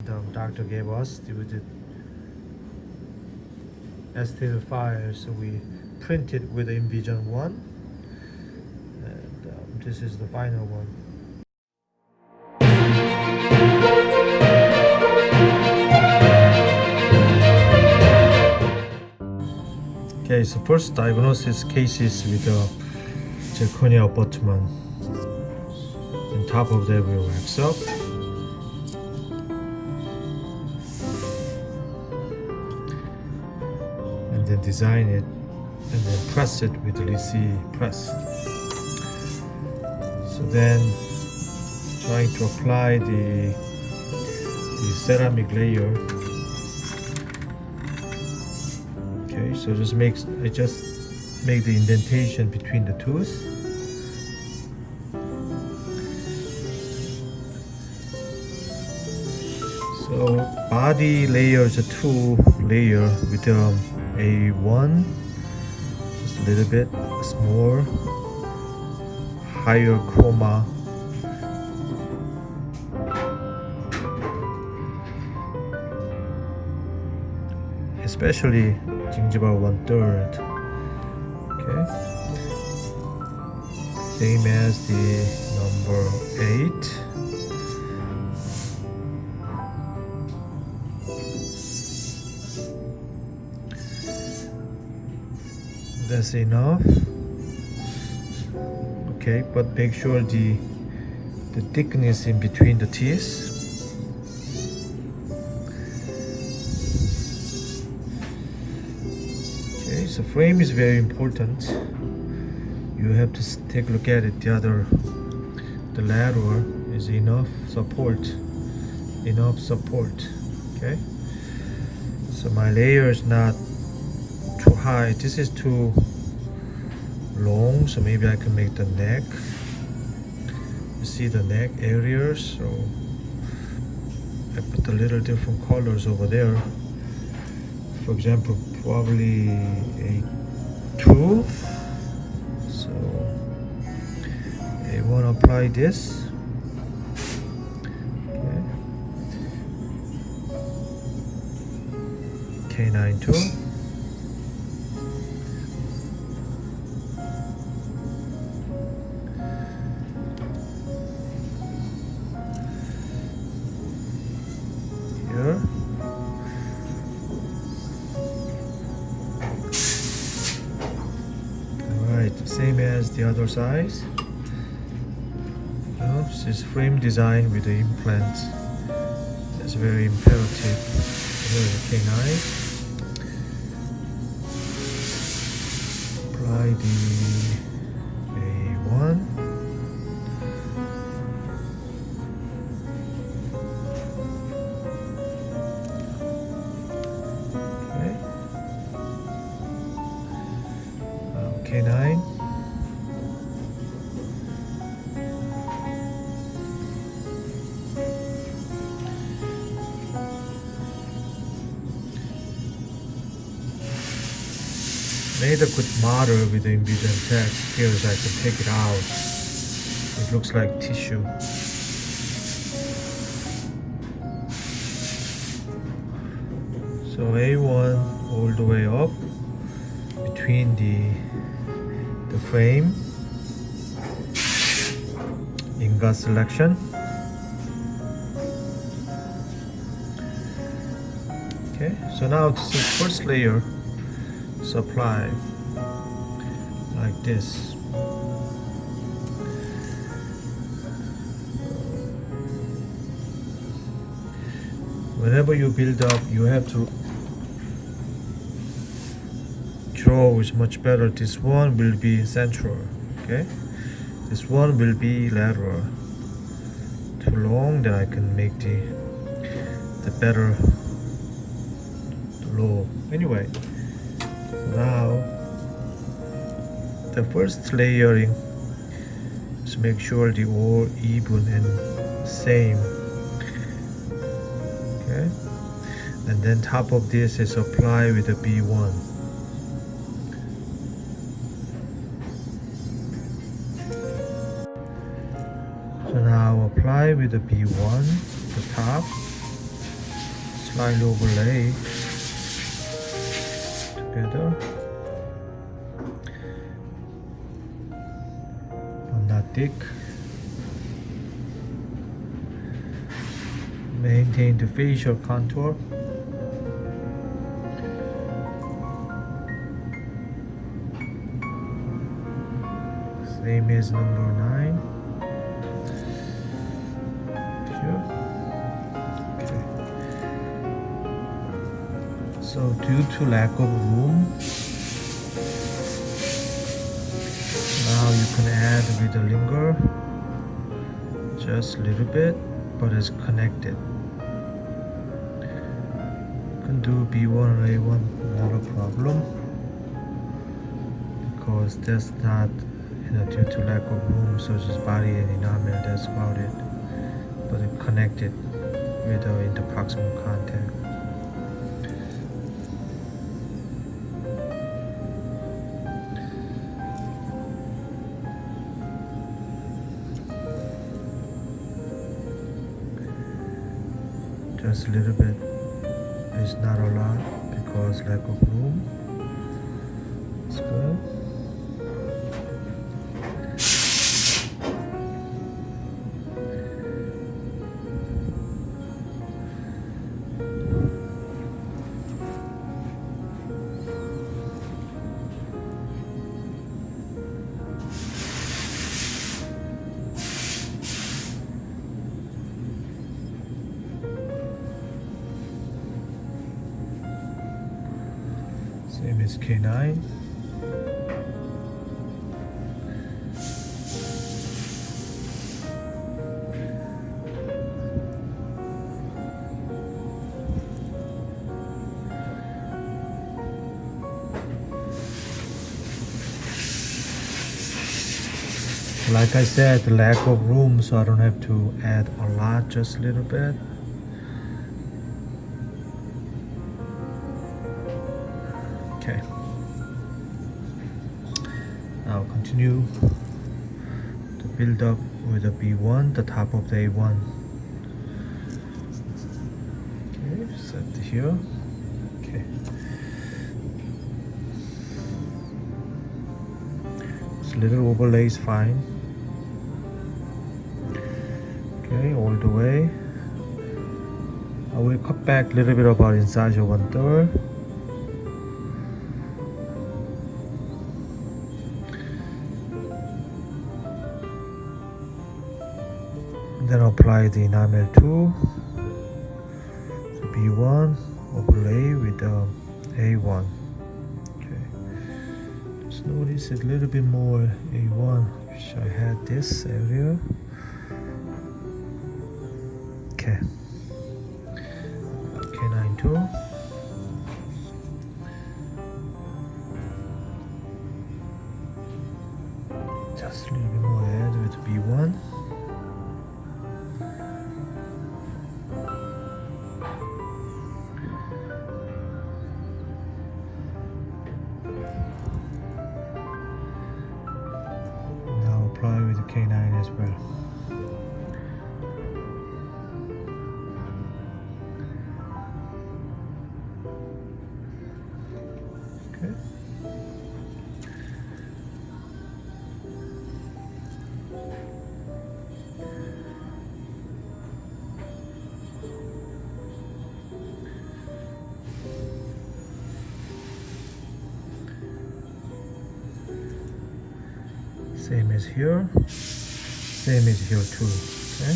The doctor gave us with the estimated file, so we printed with the Envision 1, and this is the final one. Okay, so first diagnosis cases with the zirconia abutment. On top of that, we will wax up. And then design it, and then press it with the Lisi press. So then, trying to apply the ceramic layer. Okay, so I just make the indentation between the tooth. So body layer is a 2 layer with A1, just a little bit small, higher chroma. Especially gingival 1/3. Okay. Same as the number 8. That's enough. Okay, but make sure the thickness in between the teeth. Okay, so frame is very important. You have to take a look at it. The lateral is enough support. Okay, so my layer is not too high. This is too long, so maybe I can make the neck. You see the neck area, so I put a little different colors over there. For example, probably a 2. So I want to apply this. Okay. K9 2. Here. Same as the other size. This is frame design with the implant. That's very imperative. Here the K9. Apply the A1. Okay. K9. Made a good model with the Envision text here, so I can take it out. It looks like tissue. So A1 all the way up between the frame. Ingot selection. Okay, so now this is first layer. Apply like this. Whenever you build up, you have to draw is much better. This one will be central, okay? This one will be lateral. Too long, then I can make the better low. Anyway. Now the first layering is make sure the all even and same. Okay, and then top of this is apply with the B1. So now apply with the B1 the top. line overlay together, but not thick. Maintain the facial contour. Same as number 9. Here. Okay. So due to lack of room, now you can add with a linger, just a little bit, but it's connected. You can do B1 or A1, not a problem, because that's not, due to lack of room, such as body and enamel, that's about it. But it connected with the interproximal contact. Just a little bit. It's not a lot because lack of room. It's good. Same as K9. Like I said, the lack of room, so I don't have to add a lot, just a little bit. Okay. Now continue to build up with the B1, the top of the A1. Okay, set here. Okay. This little overlay is fine. Okay, all the way. I will cut back a little bit about incisor 1/3. Then apply the enamel 2. So B1 overlay with the A1. Okay. Just notice a little bit more A1. Wish I had this area. Okay. K9 2. Just a little bit more add with B1. Apply with the K9 as well. Okay. Same as here. Same as here too. Okay.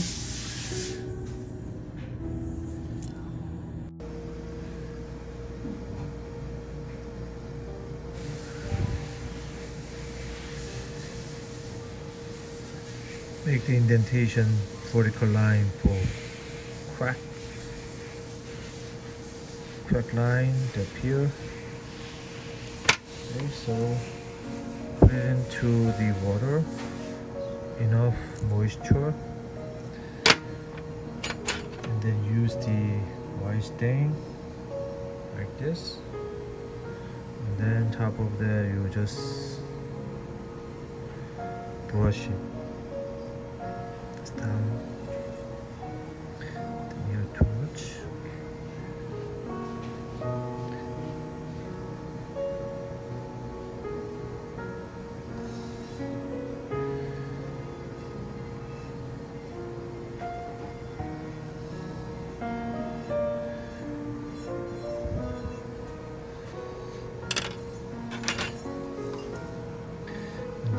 Make the indentation vertical line for crack line that here. Okay, so put it into the water, enough moisture, and then use the white stain like this, and then top of that you just brush it down. Don't too much.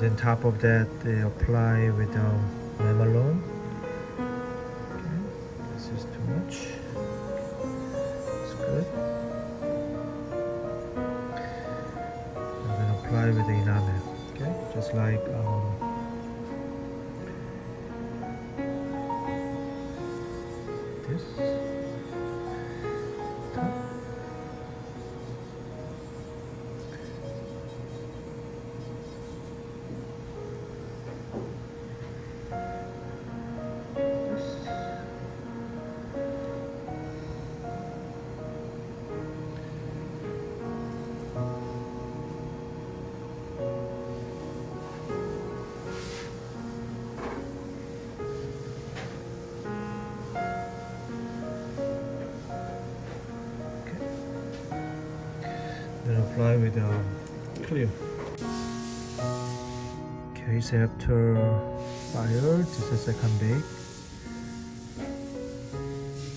then top of that they apply with Mamalone. Okay, this is too much. It's good. And then apply with the enamel. Okay, just like this. Top. Then apply with clear. Okay, so after fire, this is second bake.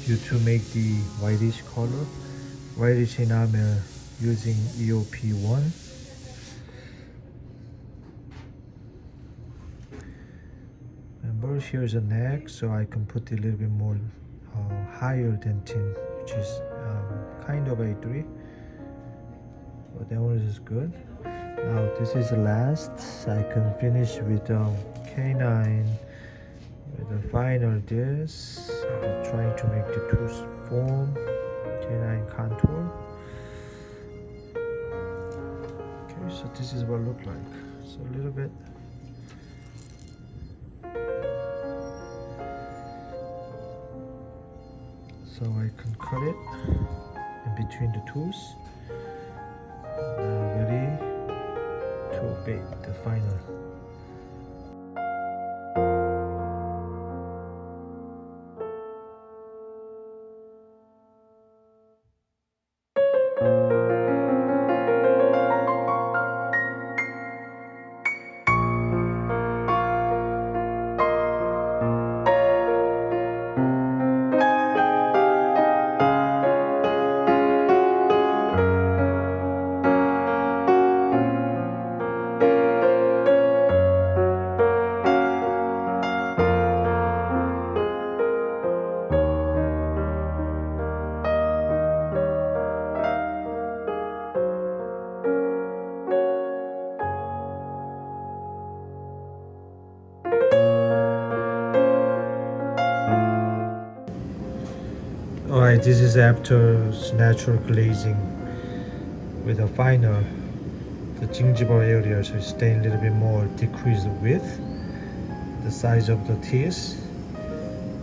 You to make the whitish color, whitish enamel using EOP1. Remember, here's a neck, so I can put a little bit more higher than 10, which is kind of A3. But that one is good. Now this is the last. I can finish with K9 with the final this. I'm trying to make the tooth form. K9 contour. Okay, so this is what it looks like. So a little bit. So I can cut it in between the tooth. Now ready to bake the final. Alright, this is after natural glazing with a finer the gingival area, so stay a little bit more decreased width, the size of the teeth,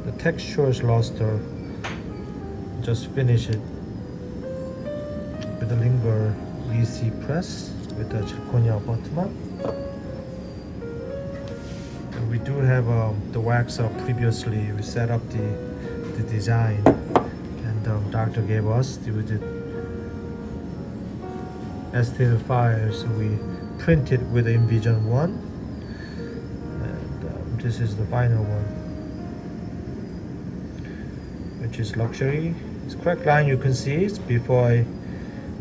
the texture is luster. Just finish it with the lingual easy press with the zirconia abutment. And we do have the wax up previously. We set up the design. Doctor gave us with the estimated file, so we printed with the Envision 1, and this is the final one, which is luxury. This crack line you can see it's before I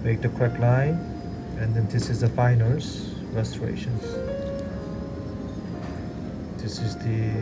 make the crack line, and then this is the finals restorations. This is the